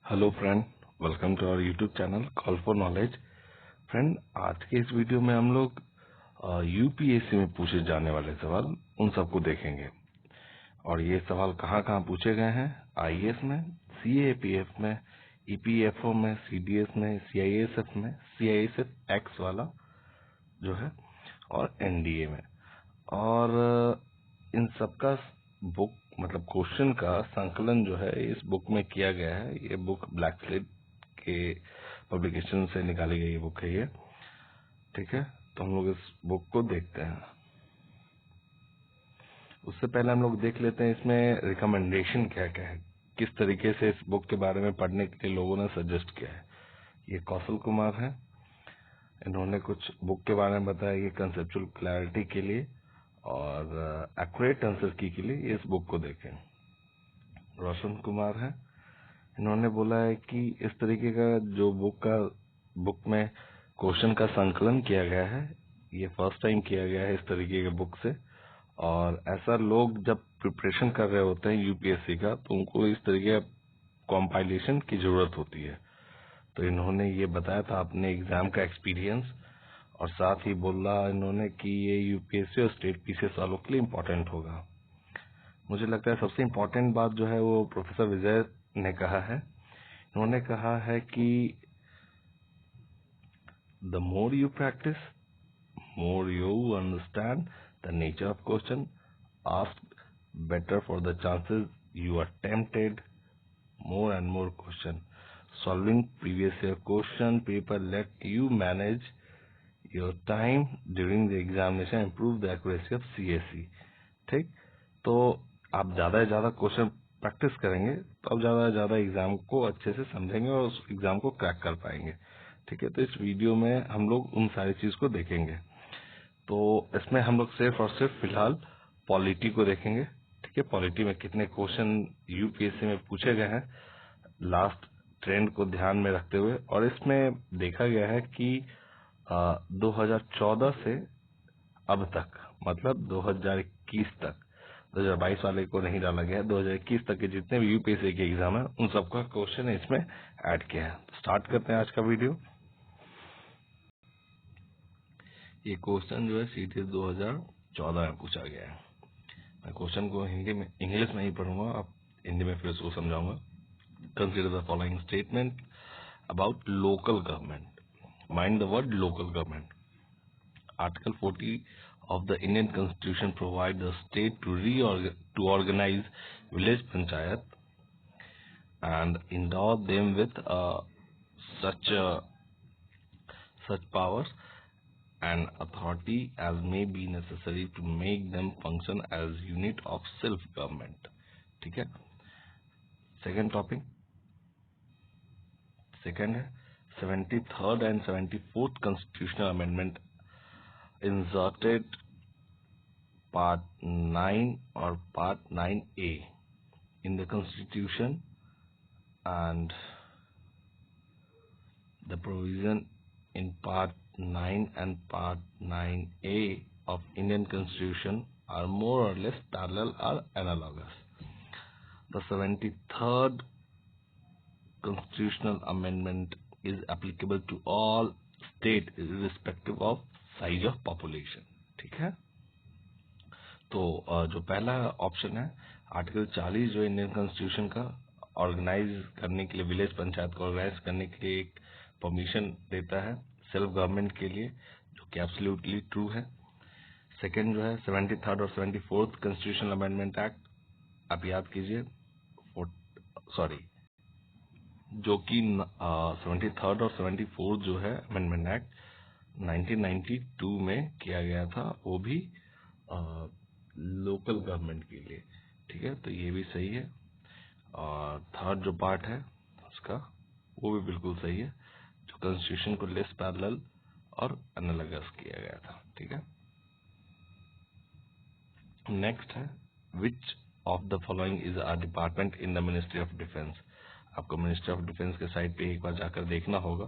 Hello friend, welcome to our YouTube channel call for knowledge. Friend, आज के इस video में हम लोग यूपीएससी में पूछे जाने वाले सवाल उन सबको देखेंगे। और ये सवाल कहाँ कहाँ पूछे गए हैं? आईएएस में, सीएपीएफ में, ईपीएफओ में, सीडीएस में, सीआईएसएफ में, सीआईएसएफ एक्स वाला जो है, और एनडीए में। और इन सबका बुक मतलब क्वेश्चन का संकलन जो है इस बुक में किया गया है। ये बुक ब्लैक स्लेट के पब्लिकेशन से निकाली गई बुक है ये। ठीक है, तो हम लोग इस बुक को देखते हैं। उससे पहले हम लोग देख लेते हैं इसमें रिकमेंडेशन क्या क्या है, किस तरीके से इस बुक के बारे में पढ़ने के लिए लोगों ने सजेस्ट किया है। ये कौशल कुमार है, इन्होंने कुछ बुक के बारे में बताया ये कंसेप्चुअल क्लैरिटी के लिए और एक्यूरेट आंसर की के लिए इस बुक को देखें। रोशन कुमार है, इन्होंने बोला है कि इस तरीके का जो बुक में क्वेश्चन का संकलन किया गया है ये फर्स्ट टाइम किया गया है इस तरीके के बुक से। और ऐसा लोग जब प्रिपरेशन कर रहे होते हैं यूपीएससी का तो उनको इस तरीके का कॉम्पाइलेशन की जरूरत होती है। तो इन्होंने ये बताया था अपने एग्जाम का एक्सपीरियंस, और साथ ही बोला इन्होंने कि ये यूपीएससी और स्टेट पीसीएस वालों के लिए इम्पोर्टेंट होगा। मुझे लगता है सबसे इम्पोर्टेंट बात जो है वो प्रोफेसर विजय ने कहा है। उन्होंने कहा है कि the more you practice, more you understand the nature of question ask, better for the chances you are tempted more and more question. Solving previous year question paper let you manage your time during the examination, improve the accuracy of CSE. ठीक, तो आप ज्यादा से ज्यादा question practice करेंगे तो आप ज्यादा से ज्यादा एग्जाम को अच्छे से समझेंगे और उस एग्जाम को क्रैक कर पाएंगे। ठीक है, तो इस वीडियो में हम लोग उन सारी चीज को देखेंगे। तो इसमें हम लोग सिर्फ और सिर्फ फिलहाल पॉलिटी को देखेंगे। ठीक है, पॉलिटी में कितने क्वेश्चन यूपीएससी में पूछे गए हैं लास्ट ट्रेंड को ध्यान में रखते हुए। और इसमें देखा गया है कि 2014 से अब तक, मतलब 2021 तक, 2022 वाले को नहीं डाला गया है, 2021 तक के जितने भी यूपीएससी के एग्जाम है उन सबका क्वेश्चन इसमें ऐड किया है। स्टार्ट करते हैं आज का वीडियो। ये क्वेश्चन जो है सीधे 2014 में पूछा गया है। मैं क्वेश्चन को हिंदी में इंग्लिश में ही पढ़ूंगा, आप हिंदी में फिर उसको समझाऊंगा। Consider the following statement about local government. Mind the word local government. Article 40 of the Indian Constitution provides the state to organize village panchayat and endow them with such powers and authority as may be necessary to make them function as unit of self government. ठीक है, second topic, second है 73rd and 74th constitutional amendment inserted part 9 or part 9A in the constitution, and the provision in part 9 and part 9A of Indian constitution are more or less parallel or analogous. The 73rd constitutional amendment is applicable to all state irrespective of size of population. ठीक है, तो जो पहला option है article 40 जो Indian constitution का organise करने के लिए, विलेज पंचायत को ऑर्गेनाइज करने के लिए एक परमिशन देता है सेल्फ गवर्नमेंट के लिए, जो कि एब्सोल्युटली ट्रू है। सेकंड जो है 73rd और 74th कॉन्स्टिट्यूशनल अमेंडमेंट एक्ट, आप याद कीजिए, सॉरी, जो कि 73rd और 74th जो है अमेंडमेंट एक्ट 1992 में किया गया था, वो भी लोकल गवर्नमेंट के लिए। ठीक है, तो ये भी सही है। और थर्ड जो पार्ट है उसका वो भी बिल्कुल सही है, जो कॉन्स्टिट्यूशन को लेस पैरेलल और एनालॉगस किया गया था। ठीक है, नेक्स्ट है which of the following is a department in the ministry of defence. आपको मिनिस्ट्री ऑफ डिफेंस के साइट पे एक बार जाकर देखना होगा।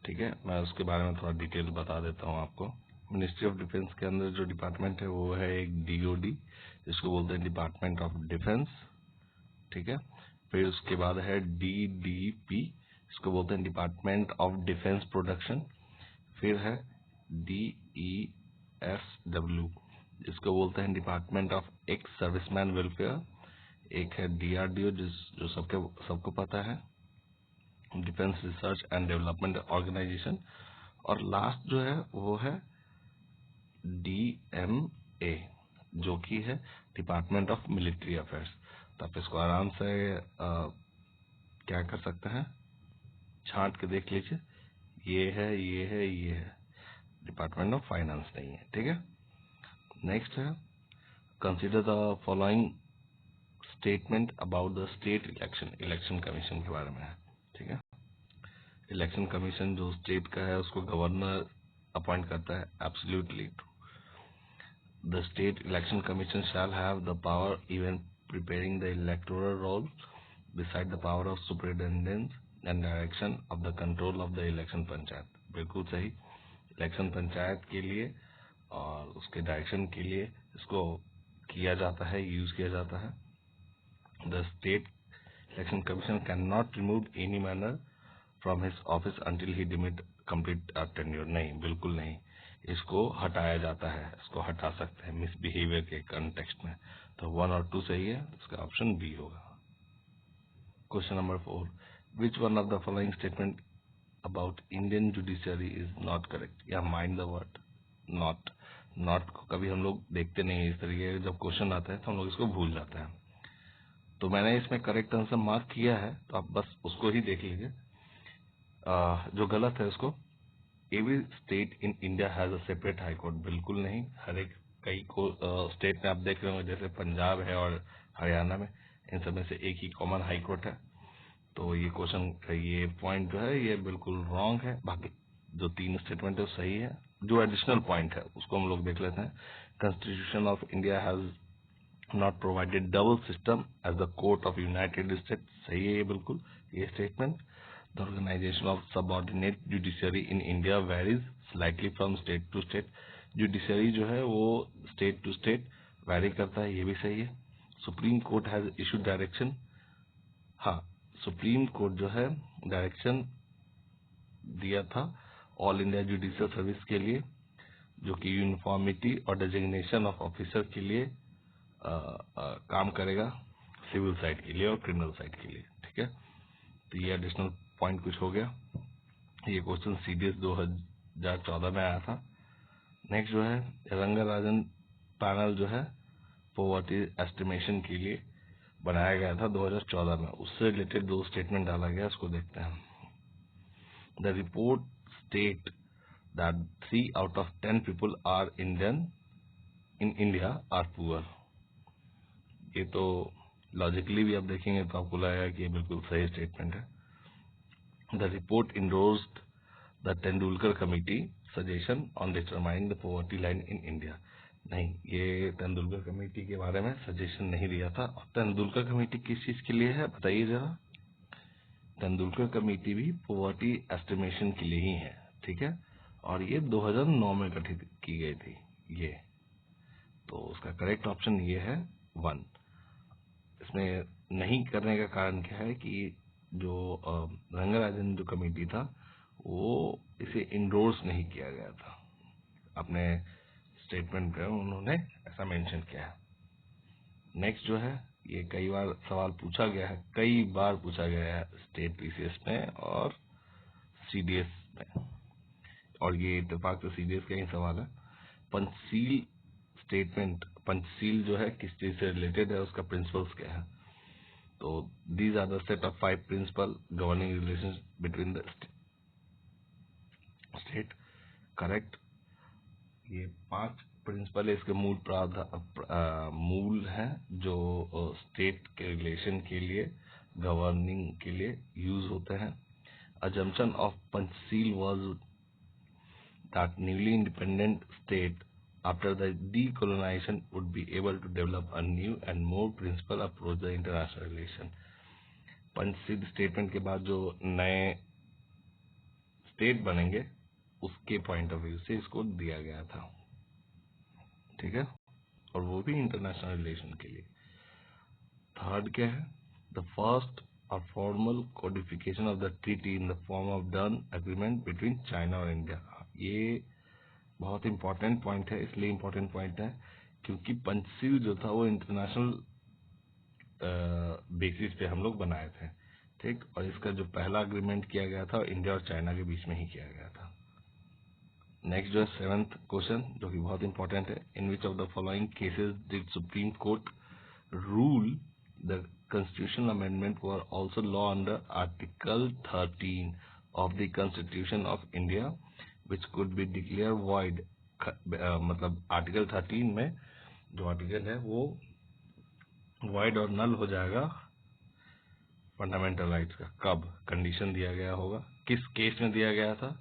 ठीक है, मैं उसके बारे में थोड़ा डिटेल बता देता हूँ आपको। मिनिस्ट्री ऑफ डिफेंस के अंदर जो डिपार्टमेंट है वो है एक डीओडी, जिसको बोलते हैं डिपार्टमेंट ऑफ डिफेंस। ठीक है, फिर उसके बाद है DDP, इसको बोलते हैं डिपार्टमेंट ऑफ डिफेंस प्रोडक्शन। फिर है DESW, इसको बोलते हैं department of ex serviceman welfare. एक है DRDO, जो सबको पता है, defence research and development organisation. और लास्ट जो है वो है DMA, जो कि है डिपार्टमेंट ऑफ मिलिट्री अफेयर्स। तो आप इसको आराम से क्या कर सकते हैं, छांट के देख लीजिए, ये है, ये है, ये है। डिपार्टमेंट ऑफ फाइनेंस नहीं है, ठीक है। नेक्स्ट है consider the following statement about the state election commission के बारे में है, ठीक है। इलेक्शन कमीशन जो स्टेट का है उसको गवर्नर अपॉइंट करता है, absolutely true. The state election commission shall have the power even preparing the electoral roll, beside the power of superintendence and direction of the control of the election panchayat. बिल्कुल सही। Election panchayat के लिए और उसके direction के लिए इसको किया जाता है, यूज किया जाता है। The state election commission cannot remove any manner from his office until he deemed complete tenure। नहीं, बिल्कुल नहीं, इसको हटाया जाता है, इसको हटा सकते हैं मिसबिहेवियर के कंटेक्स्ट में। तो 1 और 2 सही है, इसका ऑप्शन बी होगा। Question number 4, which one of the following statement about Indian judiciary is not correct. या mind the word not. Not को कभी हम लोग देखते नहीं, इस तरीके जब क्वेश्चन आता है तो हम लोग इसको भूल जाते हैं। तो मैंने इसमें करेक्ट आंसर मार्क किया है, तो आप बस उसको ही देख लीजिए। जो गलत है उसको, every state in India has a separate high court. बिल्कुल नहीं, हर एक कई को स्टेट में आप देख रहे होंगे, जैसे पंजाब है और हरियाणा में, इन सब में से एक ही कॉमन हाई कोर्ट है। तो ये क्वेश्चन, ये पॉइंट जो है ये बिल्कुल रॉन्ग है। बाकी जो 3 स्टेटमेंट है वो सही है। जो एडिशनल पॉइंट है उसको हम लोग देख लेते हैं। Constitution of India has not provided double system as the court of United State. सही है ये बिल्कुल, ये statement. The organisation of subordinate judiciary in India varies slightly from state to state. Judiciary जो है वो स्टेट टू स्टेट वेरी करता है, ये भी सही है। Supreme court has issued direction. हाँ, सुप्रीम कोर्ट जो है डायरेक्शन दिया था ऑल इंडिया जुडिशियल सर्विस के लिए, जो कि यूनिफॉर्मिटी और डेजिग्नेशन ऑफ ऑफिसर के लिए काम करेगा, सिविल साइड के लिए और क्रिमिनल साइड के लिए, ठीक है। तो ये एडिशनल पॉइंट कुछ हो गया। ये क्वेश्चन CDS 2014 में आया था। नेक्स्ट जो है रंगराजन पैनल जो है पॉवर्टी एस्टिमेशन के लिए बनाया गया था 2014 में, उससे रिलेटेड 2 स्टेटमेंट डाला गया, उसको देखते हैं। The report state that 3 out of 10 people are Indian in India are poor। ये तो लॉजिकली भी आप देखेंगे तो आपको लगेगा कि ये बिल्कुल सही स्टेटमेंट है। The report endorsed the Tendulkar committee suggestion on determining the poverty line in India. नहीं, ये तेंदुलकर कमेटी के बारे में सजेशन नहीं दिया था। और तेंदुलकर कमेटी किस चीज के लिए है बताइए जरा। तेंदुलकर कमेटी भी पॉवर्टी एस्टिमेशन के लिए ही है, ठीक है। और ये 2009 में गठित की गई थी ये। तो उसका करेक्ट ऑप्शन ये है 1। इसमें नहीं करने का कारण क्या है कि जो रंगराजन जो कमेटी था वो इसे इंडोर्स नहीं किया गया था। अपने स्टेटमेंट में उन्होंने ऐसा मेंशन किया है। नेक्स्ट जो है, ये कई बार सवाल पूछा गया है, कई बार पूछा गया है स्टेट PCS में और CDS में, और ये इत्तेफाक से CDS का ही सवाल है। पंचशील स्टेटमेंट, पंचशील जो है किस चीज से रिलेटेड है, उसका प्रिंसिपल्स क्या है। तो these are the set of 5 principles governing relations between the state। Correct, ये 5 प्रिंसिपल है, इसके मूल हैं जो स्टेट के रिलेशन के लिए, गवर्निंग के लिए यूज होते हैं। assumption of Panchsheel was that newly independent state after the decolonization would be able to develop a new and more principled approach to international relation। Panchsheel statement के बाद जो नए स्टेट बनेंगे उसके पॉइंट ऑफ व्यू से इसको दिया गया था, ठीक है, और वो भी इंटरनेशनल रिलेशन के लिए। थर्ड क्या है, the first or formal codification of the treaty in the form of done agreement between China और India. ये बहुत इम्पोर्टेंट पॉइंट है. इसलिए इम्पोर्टेंट पॉइंट है क्योंकि पंचशील जो था वो इंटरनेशनल बेसिस पे हम लोग बनाए थे, ठीक. और इसका जो पहला अग्रीमेंट किया गया था इंडिया और चाइना के बीच में ही किया गया था. नेक्स्ट जो है 7th क्वेश्चन, जो कि बहुत इंपॉर्टेंट है. In which of the following cases did Supreme Court rule the constitutional amendment were also law under Article 13 of the Constitution of India, which could be declared void. मतलब article 13 में जो article है वो void और null हो जाएगा fundamental rights का. कब कंडीशन दिया गया होगा, किस केस में दिया गया था,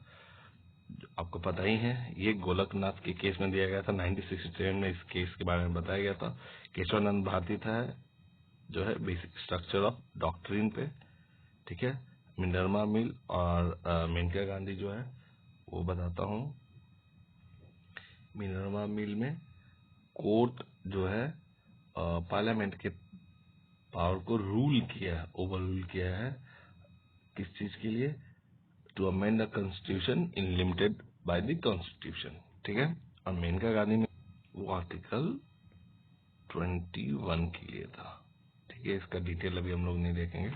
आपको पता ही है. ये गोलकनाथ के केस में दिया गया था 1967 में. इस केस के बारे में बताया गया था. केशवानंद भारती था जो है बेसिक स्ट्रक्चर ऑफ डॉक्ट्रिन पे, ठीक है. मिनर्वा मिल और मेनका गांधी जो है वो बताता हूँ. मिनर्वा मिल में कोर्ट जो है पार्लियामेंट के पावर को रूल किया है, ओवर रूल किया है. किस चीज के लिए? To amend the constitution in limited by the constitution, ठीक है. और मेनका गांधी में वो आर्टिकल 21 के लिए था, ठीक है. इसका डिटेल अभी हम लोग नहीं देखेंगे.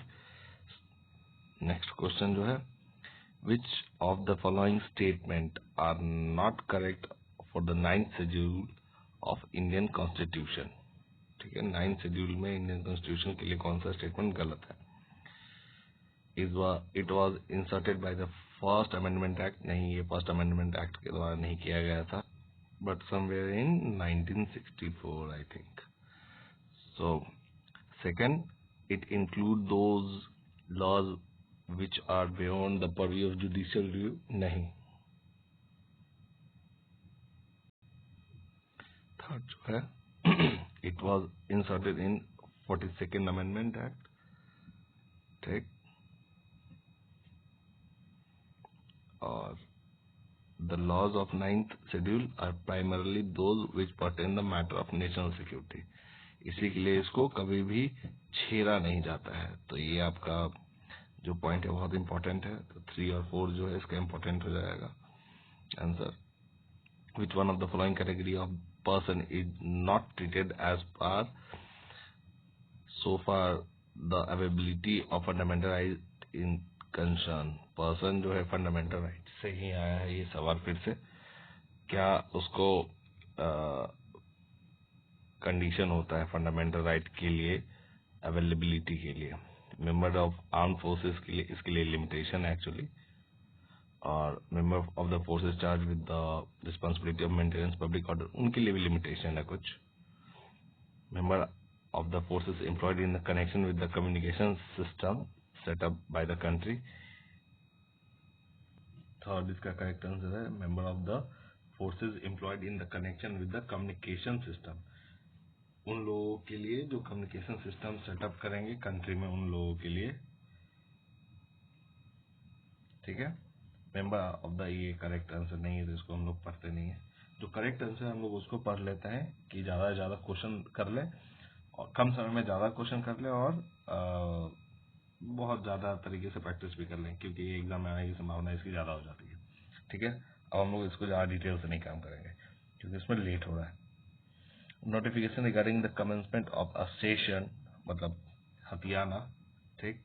नेक्स्ट क्वेश्चन जो है, which of the following statement are not correct for the 9th schedule of Indian constitution, ठीक है. 9th शेड्यूल में इंडियन कॉन्स्टिट्यूशन के लिए कौन सा स्टेटमेंट गलत है? It was inserted by the first amendment act. नहीं, ये फर्स्ट अमेंडमेंट एक्ट के द्वारा नहीं किया गया था, but somewhere in 1964 I think. So second, it include those laws which are beyond the purview of judicial review. नहीं. थर्ड जो है, it was inserted in 42nd amendment act, ठीक. और the laws of 9th schedule are primarily those which pertain the matter of national security. इसी के लिए इसको कभी भी छेड़ा नहीं जाता है. तो ये आपका जो पॉइंट है बहुत इंपॉर्टेंट है. तो 3 और 4 जो है इसका इंपॉर्टेंट हो जाएगा answer. Which one of the following category of person is not treated as per so far the availability of fundamental right in concern. Person जो है फंडामेंटल राइट से ही आया है ये सवाल फिर से. क्या उसको कंडीशन होता है फंडामेंटल राइट के लिए, अवेलेबिलिटी के लिए? मेंबर ऑफ आर्म फोर्सेस के लिए इसके लिए लिमिटेशन एक्चुअली. और member of the forces charge with the responsibility of maintenance public order, उनके लिए भी लिमिटेशन है कुछ. Member of the forces employed in the connection with the communication system set up by the country. Third इसका correct answer है member of the forces employed in the connection with the communication system. उन लोगों के लिए जो communication system setup करेंगे country में, उन लोगों के लिए, ठीक है. मेंबर ऑफ द, ये करेक्ट आंसर नहीं है तो इसको हम लोग पढ़ते नहीं है. जो करेक्ट आंसर हम लोग उसको पढ़ लेते हैं कि ज्यादा से ज्यादा क्वेश्चन कर ले और कम समय में ज्यादा क्वेश्चन कर ले और बहुत ज्यादा तरीके से प्रैक्टिस भी कर लें, क्योंकि ये एग्जाम में आने की संभावना इसकी ज्यादा हो जाती है, ठीक है. अब हम लोग इसको ज्यादा डिटेल से नहीं काम करेंगे क्योंकि इसमें लेट हो रहा है. Notification regarding the commencement of a session, मतलब हथियाना, ठीक,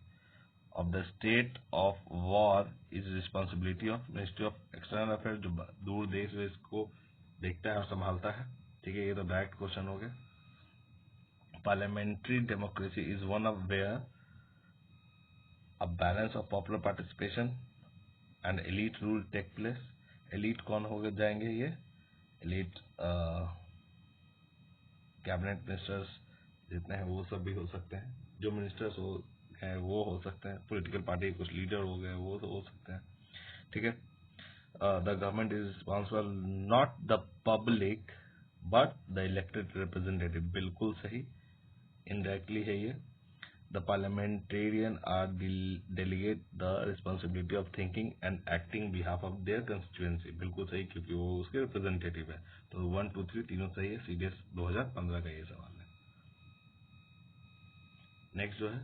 of the state of war is responsibility of ministry of external affair, जो दूर देश में इसको देखता है और संभालता है, ठीक है. ये तो डायरेक्ट क्वेश्चन हो गया. Parliamentary democracy is one of where a balance of popular participation and elite rule take place. Elite कौन हो जाएंगे? ये elite कैबिनेट मिनिस्टर्स जितने हैं वो सब भी हो सकते हैं. जो मिनिस्टर्स हैं वो हो सकते हैं. पॉलिटिकल पार्टी कुछ लीडर हो गए वो तो हो सकते हैं, ठीक है. The government is responsible not the public but the elected representative, बिल्कुल सही. इनडायरेक्टली है ये. The parliamentarian are delegate the responsibility of thinking and acting behalf of their constituency, बिल्कुल सही, क्योंकि वो उसके रिप्रेजेंटेटिव है. तो 1, 2, 3 तीनों सही है. सीडीएस 2015 का ये सवाल है. नेक्स्ट जो है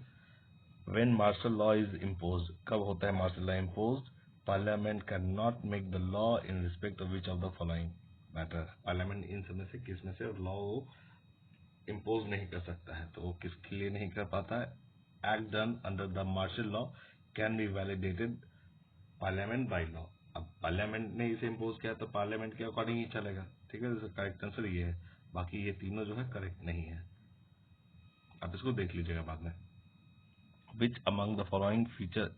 When martial law is imposed, कब होता है martial law imposed? Parliament cannot make the law in respect of which of the following matter. Parliament इन सब में से किस में से law वो impose नहीं कर सकता है, तो वो किसके लिए नहीं कर पाता है? Act done under the martial law can be validated Parliament by law. अब पार्लियामेंट ने इसे इम्पोज किया तो पार्लियामेंट के अकॉर्डिंग ही चलेगा, ठीक है। तो करेक्ट आंसर ये है, बाकी ये तीनों जो है करेक्ट नहीं है। आप इसको देख लीजिएगा बाद में। Which among the following feature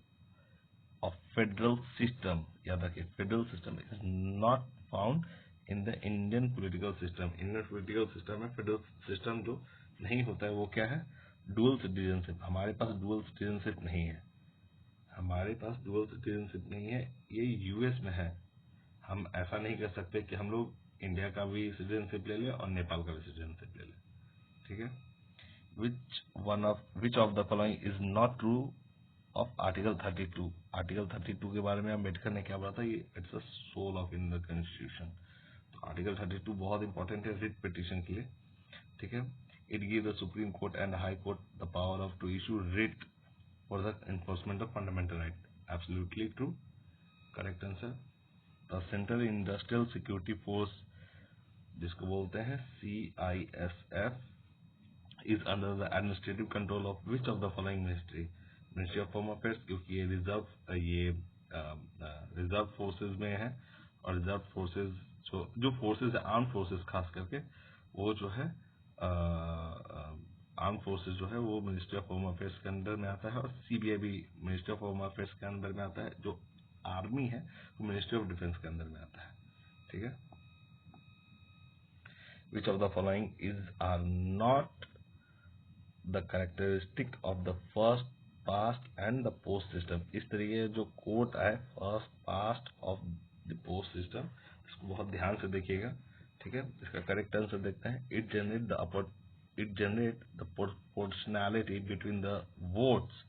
of federal system, याद रखिए federal system is not found in the Indian political system. Indian political system में फेडरल सिस्टम जो नहीं होता है वो क्या है? Dual citizenship. हमारे पास डुअल सिटीजनशिप नहीं है, हमारे पास डुअल सिटीजनशिप नहीं है, ये यूएस में है। हम ऐसा नहीं कर सकते कि हम लोग इंडिया का भी सिटीजनशिप ले लें और नेपाल का भी सिटीजनशिप ले लें, ठीक है। which of the following is not true of article 32? Article 32 के बारे में अम्बेडकर ने क्या बोला था? ये it's a soul of Indian constitution. तो आर्टिकल 32 बहुत इंपॉर्टेंट है रिट पिटीशन के लिए, ठीक है। It give the supreme court and high court the power of to issue writ for the enforcement of fundamental right. Absolutely true, correct answer. The central industrial security force, जिसको बोलते हैं CISF, is under the administrative control of which of the following ministry? Ministry of Home Affairs, क्योंकि ये reserve forces में है, और reserve forces जो forces है आर्म फोर्सेज खास करके, वो जो है आर्म फोर्सेज जो है वो मिनिस्ट्री ऑफ होम अफेयर्स के अंदर में आता है, और CBI भी मिनिस्ट्री ऑफ होम अफेयर्स के अंदर में आता है। जो आर्मी है वो मिनिस्ट्री ऑफ डिफेंस के अंदर में आता है, ठीक है। Which of the following is are not the characteristic of the first past and the post system? इस तरीके जो कोट है first past of the post system, इसको बहुत ध्यान से देखिएगा, ठीक है। इसका करेक्ट आंसर देखते हैं। It generate the proportionality between the votes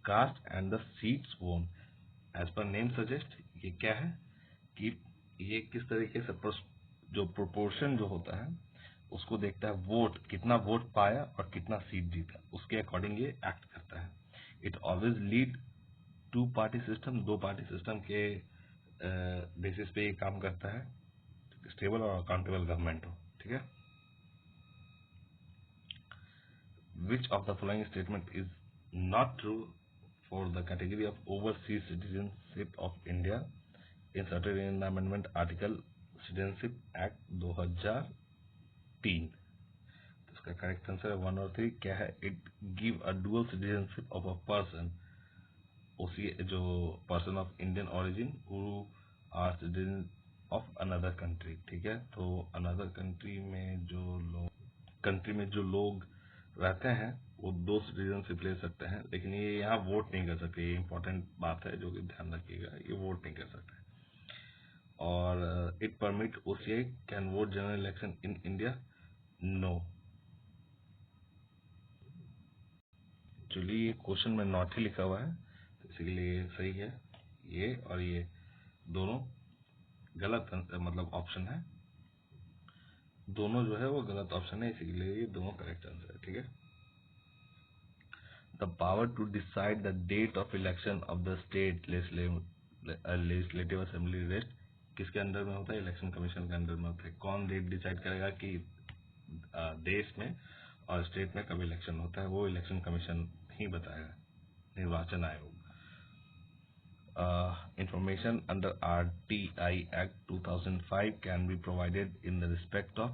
cast and the seats won. As per name suggest, ये क्या है कि ये किस तरीके से जो प्रोपोर्शन जो होता है उसको देखता है, वोट कितना वोट पाया और कितना सीट जीता, उसके अकॉर्डिंग ये एक्ट करता है। It always lead to party system, दो पार्टी सिस्टम के बेसिस पे ये काम करता है, स्टेबल और अकाउंटेबल गवर्नमेंट हो, ठीक है। Which of the following statement is not true for the category of overseas citizenship of India inserted in the amendment article citizenship act 2003? इसका करेक्ट आंसर है 1 और 3। क्या है? It give a dual citizenship of a person, उसी जो person of Indian origin who are citizen of another country, ठीक है। तो अनदर कंट्री में जो लोग रहते हैं वो दो सिटीजनशिप ले सकते हैं, लेकिन ये यहाँ वोट नहीं कर सकते। ये इंपॉर्टेंट बात है जो कि ध्यान रखिएगा, ये वोट नहीं कर सकते। और it permit OCI can vote general election in India? No. Actually ये क्वेश्चन में नॉट ही लिखा हुआ है, तो इसीलिए ये सही है। ये और ये दोनों गलत मतलब ऑप्शन है, दोनों जो है वो गलत ऑप्शन है, इसीलिए ये दोनों करेक्ट आंसर है, ठीक है। The power to decide the date of election of the state legislative assembly rest किसके अंडर में होता है? इलेक्शन कमीशन के अंडर में होता है। कौन डेट डिसाइड करेगा कि देश में और स्टेट में कब इलेक्शन होता है? वो इलेक्शन कमीशन ही बताएगा, निर्वाचन आयोग। Information under RTI Act 2005 can be provided in the respect of,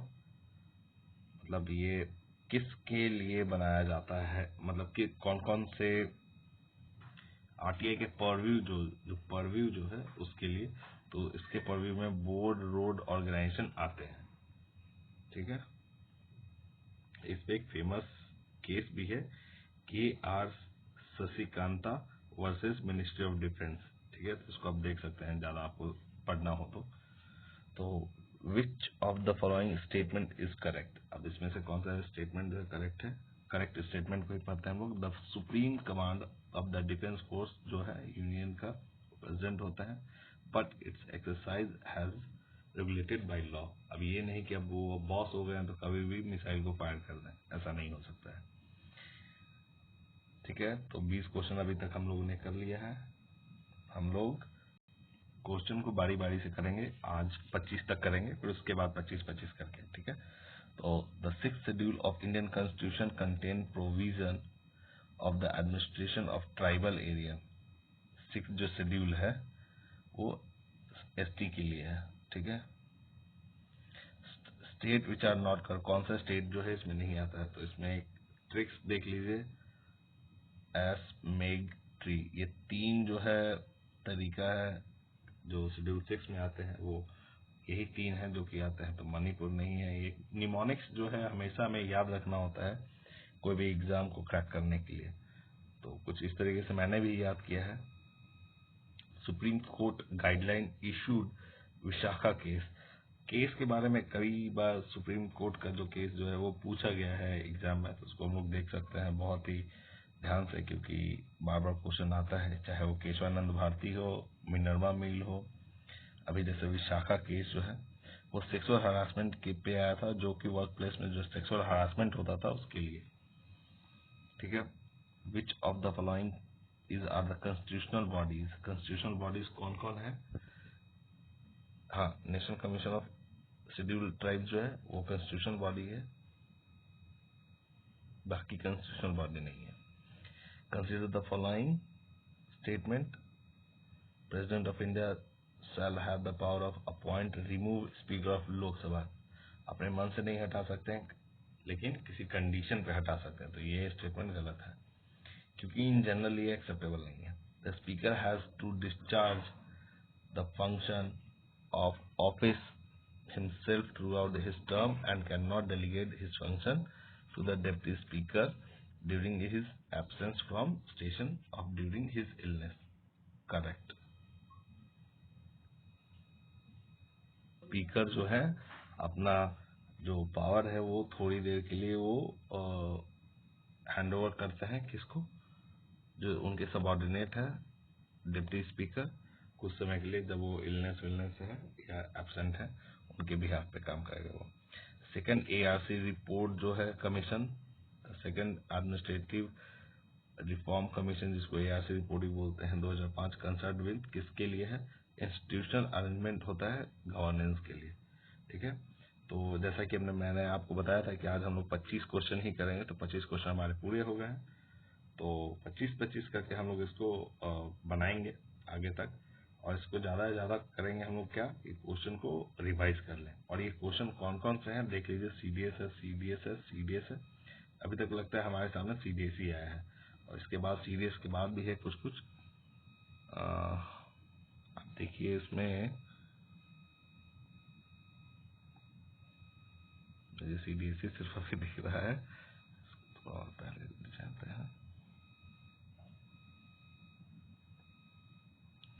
मतलब ये किसके लिए बनाया जाता है, मतलब कि कौन कौन से RTI के परव्यू जो परव्यू जो है उसके लिए, तो इसके परव्यू में बोर्ड रोड ऑर्गेनाइजेशन आते हैं, ठीक है। इस पे एक फेमस केस भी है, KR Shashikanta versus ministry of defence, ठीक है। तो इसको आप देख सकते हैं ज्यादा आपको पढ़ना हो तो विच of the following statement is correct? अब इसमें से कौन सा स्टेटमेंट जो करेक्ट है? करेक्ट स्टेटमेंट को ही पढ़ते हैं हम लोग। The supreme command of the defence force जो है यूनियन का प्रेसिडेंट होता है, but it's exercise has regulated by law. अब ये नहीं कि अब वो बॉस हो गए हैं तो कभी भी मिसाइल को फायर कर दें, ऐसा नहीं हो सकता है। ठीक है, तो 20 क्वेश्चन अभी तक हम लोगों ने कर लिया है। हम लोग क्वेश्चन को बारी बारी से करेंगे, आज 25 तक करेंगे, फिर उसके बाद 25-25 करके। ठीक है, तो the 6th schedule of Indian constitution contain provision of the administration of tribal area. 6th जो शेड्यूल है वो एसटी के लिए है। ठीक है, स्टेट विच आर नॉट कर, कौन सा स्टेट जो है इसमें नहीं आता है, तो इसमें एक ट्रिक्स देख लीजिए। एस मेग ट्री, ये 3 जो है तरीका है जो शेड्यूल 6 में आते हैं, वो यही 3 हैं जो कि आते हैं। तो मणिपुर नहीं है। ये निमोनिक्स जो है हमेशा हमें याद रखना होता है कोई भी एग्जाम को क्रैक करने के लिए, तो कुछ इस तरीके से मैंने भी याद किया है। Supreme court guideline issued Vishakha case के बारे में कई बार सुप्रीम कोर्ट का जो केस जो है वो पूछा गया है एग्जाम में, तो उसको हम लोग देख सकते हैं बहुत ही ध्यान से, क्योंकि बार बार क्वेश्चन आता है, चाहे वो केशवानंद भारती हो, मिनर्वा मिल हो। अभी जैसे विशाखा केस जो है वो सेक्सुअल हरासमेंट के पे आया था, जो कि वर्क प्लेस में जो सेक्सुअल हरासमेंट होता था उसके लिए। ठीक है, which of the following is are the constitutional bodies. Constitutional bodies कौन कौन है? हाँ, national commission of schedule tribe जो है वो कॉन्स्टिट्यूशनल बॉडी है, बाकी कॉन्स्टिट्यूशनल बॉडी नहीं है। Consider the following statement, president of India shall have the power of appoint remove speaker of Lok Sabha. अपने मन से नहीं हटा सकते हैं, लेकिन किसी कंडीशन पे हटा सकते हैं, तो ये स्टेटमेंट गलत है, क्योंकि इन जनरल ये एक्सेप्टेबल नहीं है। The speaker has to discharge the function of office himself throughout his term and cannot delegate his function to the deputy speaker during his absence from station of during his illness। Correct। Speaker जो है अपना जो power है वो थोड़ी देर के लिए वो हैंड ओवर करते हैं किसको? जो उनके सबऑर्डिनेट है, डिप्टी स्पीकर, कुछ समय के लिए जब वो इलनेस है या एब्सेंट है, उनके बिहाफ पे काम करेगा वो। सेकंड, एआरसी रिपोर्ट जो है commission, second administrative reform commission, जिसको एआरसी रिपोर्ट ही बोलते हैं, 2005 कंसर्ट विद किसके लिए है? इंस्टीट्यूशनल अरेंजमेंट होता है गवर्नेंस के लिए। ठीक है, तो जैसा कि मैंने आपको बताया था कि आज हम लोग 25 क्वेश्चन ही करेंगे, तो 25 क्वेश्चन हमारे पूरे हो गए हैं, तो 25-25 करके हम लोग इसको बनाएंगे आगे तक, और इसको ज़्यादा से ज़्यादा करेंगे हम लोग क्या, इस क्वेश्चन को रिवाइज कर लें। और ये क्वेश्चन कौन कौन से हैं देख लीजिए। सीडीएस है, अभी तक लगता है हमारे सामने सीडीएस ही आया है, और इसके बाद सीडीएस के बाद भी है कुछ आप देखिए इसमें मुझे सीडीएस ही सिर्फ अभी दिख रहा है, थोड़ा और पहले जाते हैं।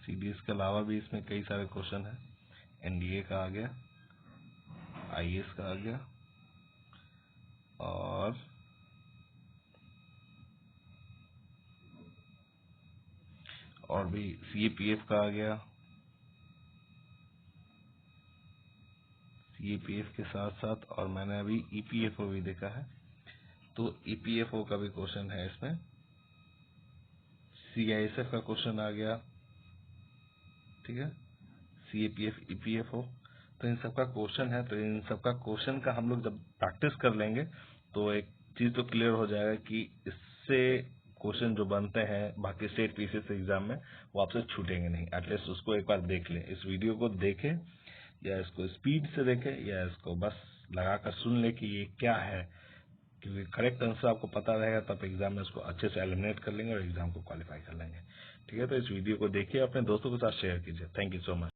सीडीएस के अलावा भी इसमें कई सारे क्वेश्चन हैं। एनडीए का आ गया, आईएएस का आ गया, और भी सीएपीएफ का आ गया। सीएपीएफ के साथ साथ और मैंने अभी ईपीएफओ भी देखा है, तो ईपीएफओ का भी क्वेश्चन है इसमें। सीआईएसएफ का क्वेश्चन आ गया। ठीक है, सीएपीएफ, ईपीएफओ, तो इन सबका क्वेश्चन है। तो इन सबका क्वेश्चन का हम लोग जब प्रैक्टिस कर लेंगे तो एक चीज तो क्लियर हो जाएगा कि इससे क्वेश्चन जो बनते हैं बाकी स्टेट पीसीएस एग्जाम में वो आपसे छूटेंगे नहीं। एटलीस्ट उसको एक बार देख लें, इस वीडियो को देखें, या इसको स्पीड से देखें, या इसको बस लगाकर सुन ले कि ये क्या है, क्योंकि करेक्ट आंसर आपको पता रहेगा तब एग्जाम में उसको अच्छे से एलिमिनेट कर लेंगे और एग्जाम को क्वालिफाई कर लेंगे। ठीक है, तो इस वीडियो को देखिए, अपने दोस्तों के साथ शेयर कीजिए। Thank you so much.